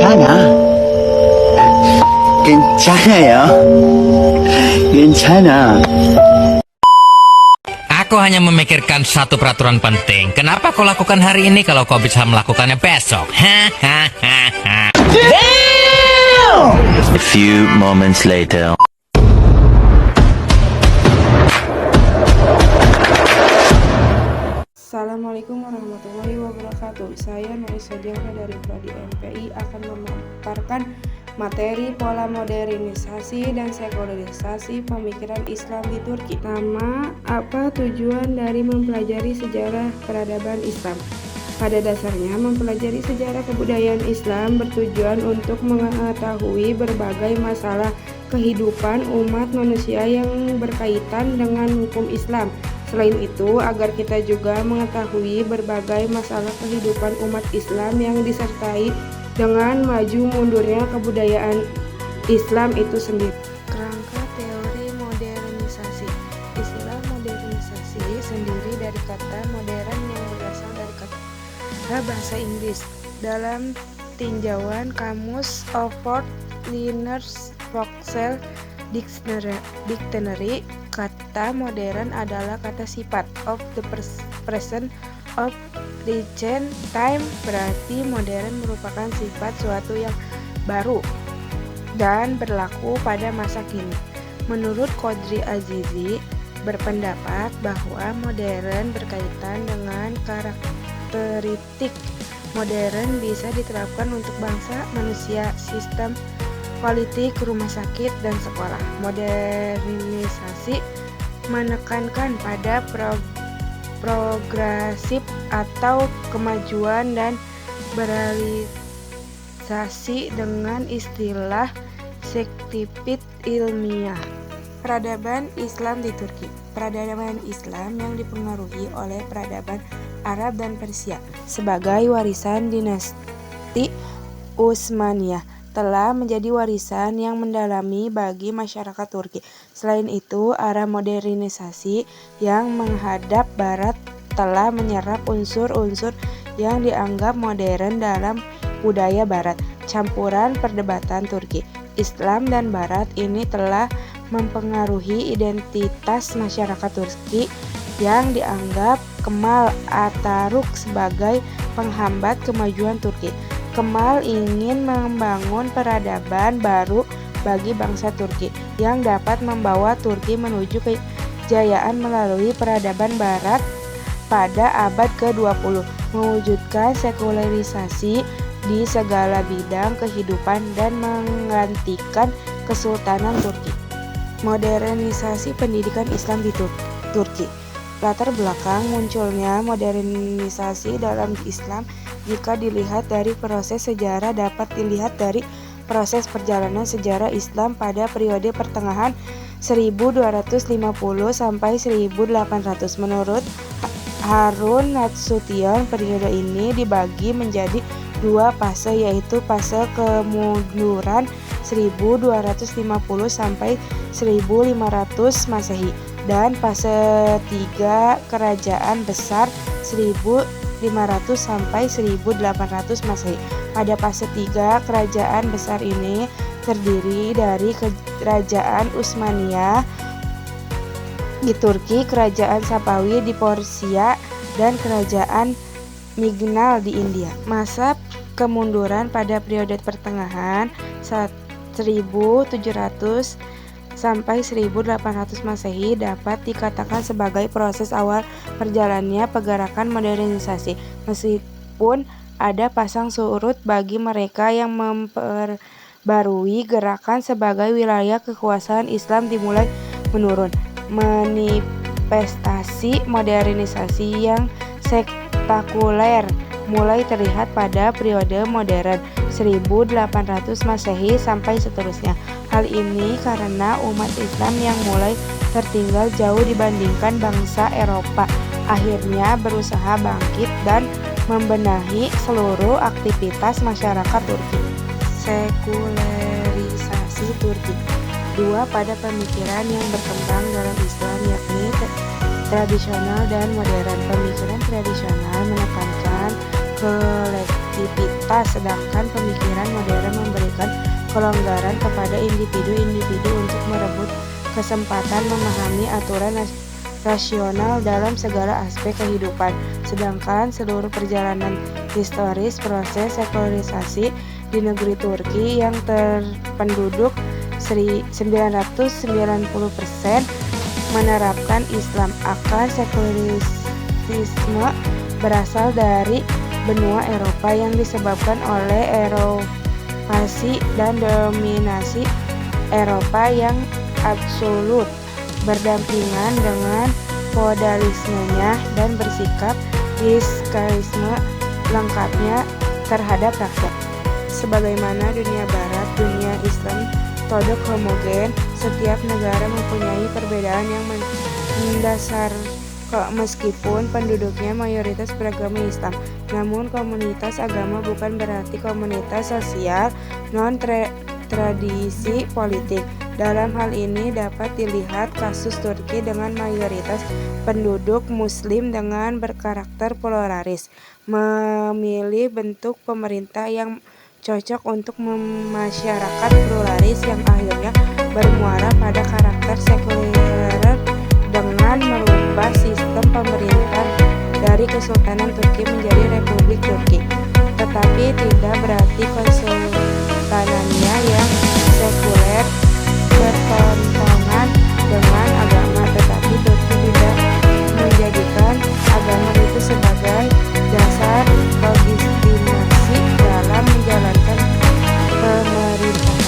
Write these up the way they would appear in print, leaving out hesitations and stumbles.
괜찮아. 괜찮아요. 괜찮아. Aku hanya memikirkan satu peraturan penting. Kenapa kau lakukan hari ini kalau kau bisa melakukannya besok? Hahaha. A few moments later. Assalamualaikum warahmatullahi wabarakatuh. Saya Naisa Jauhra dari Prodi MPI akan memaparkan materi pola modernisasi dan sekularisasi pemikiran Islam di Turki. Pertama, apa tujuan dari mempelajari sejarah peradaban Islam? Pada dasarnya, mempelajari sejarah kebudayaan Islam bertujuan untuk mengetahui berbagai masalah kehidupan umat manusia yang berkaitan dengan hukum Islam. Selain itu, agar kita juga mengetahui berbagai masalah kehidupan umat Islam yang disertai dengan maju mundurnya kebudayaan Islam itu sendiri. Kerangka teori modernisasi. Istilah modernisasi sendiri dari kata modern yang berasal dari kata bahasa Inggris. Dalam tinjauan Kamus Oxford Learner's Vauxhall Dictionary, kata modern adalah kata sifat of the present of recent time, berarti modern merupakan sifat suatu yang baru dan berlaku pada masa kini. Menurut Qadri Azizi berpendapat bahwa modern berkaitan dengan karakteristik modern bisa diterapkan untuk bangsa, manusia, sistem politik, rumah sakit, dan sekolah. Modernisasi menekankan pada progresif atau kemajuan dan berrealisasi dengan istilah saintifik ilmiah. Peradaban Islam di Turki. Peradaban Islam yang dipengaruhi oleh peradaban Arab dan Persia sebagai warisan dinasti Utsmaniyah telah menjadi warisan yang mendalami bagi masyarakat Turki. Selain itu, arah modernisasi yang menghadap barat telah menyerap unsur-unsur yang dianggap modern dalam budaya barat. Campuran perdebatan Turki, Islam dan barat ini telah mempengaruhi identitas masyarakat Turki yang dianggap Kemal Atatürk sebagai penghambat kemajuan Turki. Kemal ingin membangun peradaban baru bagi bangsa Turki yang dapat membawa Turki menuju kejayaan melalui peradaban barat pada abad ke-20, mewujudkan sekularisasi di segala bidang kehidupan dan menggantikan Kesultanan Turki. Modernisasi pendidikan Islam di Turki. Latar belakang munculnya modernisasi dalam Islam jika dilihat dari proses sejarah dapat dilihat dari proses perjalanan sejarah Islam pada periode pertengahan 1250 sampai 1800. Menurut Harun Nasution, periode ini dibagi menjadi dua fase, yaitu fase kemunduran 1250 sampai 1500 Masehi dan fase 3 kerajaan besar 1500 sampai 1800 Masehi. Pada fase 3 kerajaan besar ini terdiri dari kerajaan Utsmaniyah di Turki, kerajaan Safawi di Persia, dan kerajaan Mughal di India. Masa kemunduran pada periode pertengahan 1700 sampai 1800 Masehi dapat dikatakan sebagai proses awal berjalannya pergerakan modernisasi. Meskipun ada pasang surut bagi mereka yang memperbarui gerakan sebagai wilayah kekuasaan Islam dimulai menurun. Manifestasi modernisasi yang spektakuler mulai terlihat pada periode modern 1800 Masehi sampai seterusnya. Hal ini karena umat Islam yang mulai tertinggal jauh dibandingkan bangsa Eropa akhirnya berusaha bangkit dan membenahi seluruh aktivitas masyarakat Turki. Sekularisasi Turki. Dua pada pemikiran yang berkembang dalam Islam, yakni tradisional dan modern. Pemikiran tradisional menekankan kolektif eksklusivitas, sedangkan pemikiran modern memberikan kelonggaran kepada individu-individu untuk merebut kesempatan memahami aturan rasional dalam segala aspek kehidupan. Sedangkan seluruh perjalanan historis proses sekularisasi di negeri Turki yang terpenduduk 990% menerapkan Islam. Akar sekularisme berasal dari benua Eropa yang disebabkan oleh eropasi dan dominasi Eropa yang absolut, berdampingan dengan feodalismenya dan bersikap fiskalisme lengkapnya terhadap rakyat. Sebagaimana dunia barat, dunia Islam todok homogen, setiap negara mempunyai perbedaan yang mendasar meskipun penduduknya mayoritas beragama Islam. Namun komunitas agama bukan berarti komunitas sosial non-tradisi politik. Dalam hal ini dapat dilihat kasus Turki dengan mayoritas penduduk muslim dengan berkarakter pluralis, memilih bentuk pemerintah yang cocok untuk masyarakat pluralis yang akhirnya bermuara pada karakter sekuler dengan merubah sistem pemerintah dari Kesultanan Turki menjadi Republik Turki. Tetapi tidak berarti kesultanannya yang sekuler bertentangan dengan agama, tetapi Turki tidak menjadikan agama itu sebagai dasar legitimasi dalam menjalankan pemerintahan.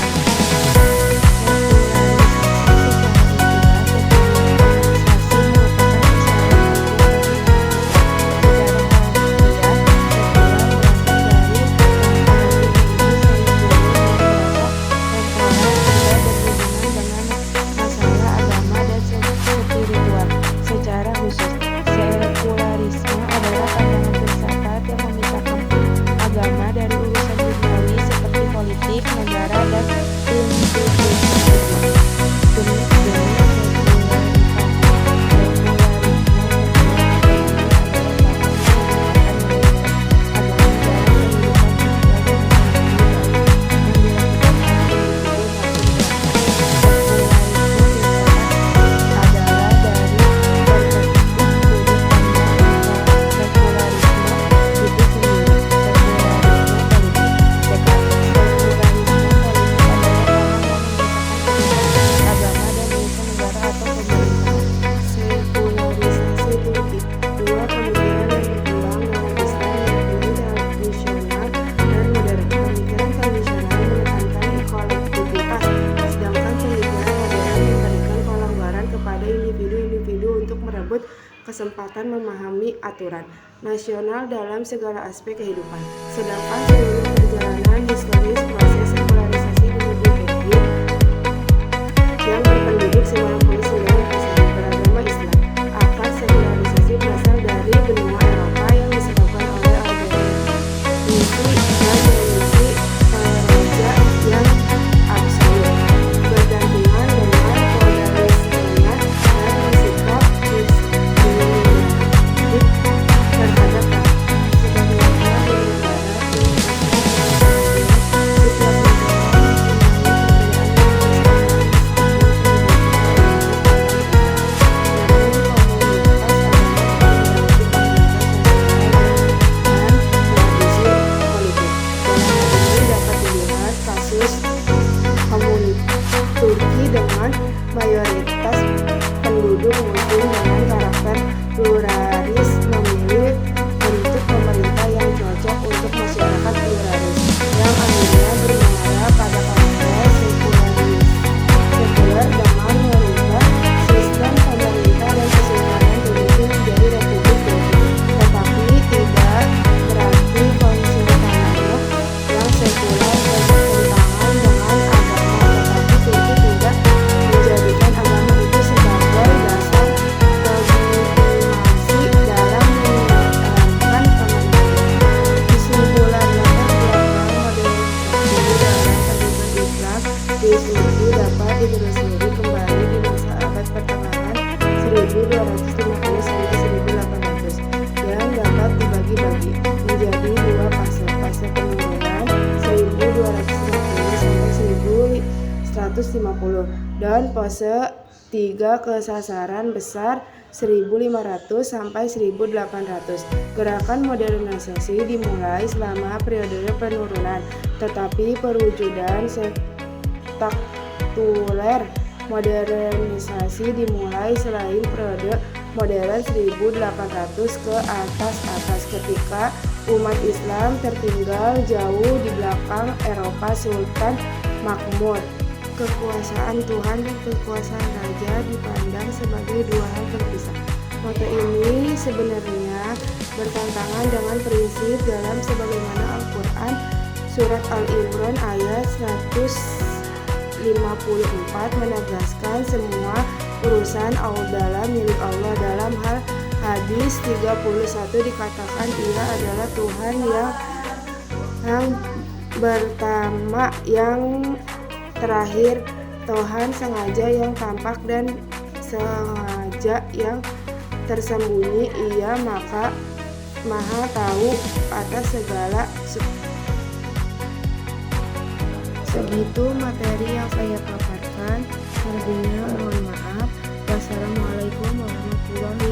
Kesempatan memahami aturan nasional dalam segala aspek kehidupan. Sedangkan seluruh perjalanan historis proses sekularisasi di negeri Turki yang berpenduduk 99% beragama Islam. Akar sekularisasi berasal dari benua Eropa yang disebabkan oleh organisasi dan dominasi raja yang absolut, berdampingan dengan feodalismenya dan bersikap terhadap sebagaimana dunia barat 250 dan pose 3 kesasaran besar 1500 sampai 1800. Gerakan modernisasi dimulai selama periode penurunan, tetapi perwujudan spektakuler modernisasi dimulai selain periode modern 1800 ke atas ketika umat Islam tertinggal jauh di belakang Eropa Sultan Makmur. Kekuasaan Tuhan dan kekuasaan Raja dipandang sebagai dua hal terpisah. Moto ini sebenarnya bertentangan dengan prinsip dalam sebagaimana Al-Quran Surat Al-Imran ayat 154 menegaskan semua urusan adalah milik Allah. Dalam hal hadis 31 dikatakan Ia adalah Tuhan yang pertama, yang terakhir, Tuhan sengaja yang tampak dan sengaja yang tersembunyi. Ia maha tahu atas segala. Segitu materi yang saya paparkan. Selebihnya mohon maaf. Wassalamualaikum warahmatullahi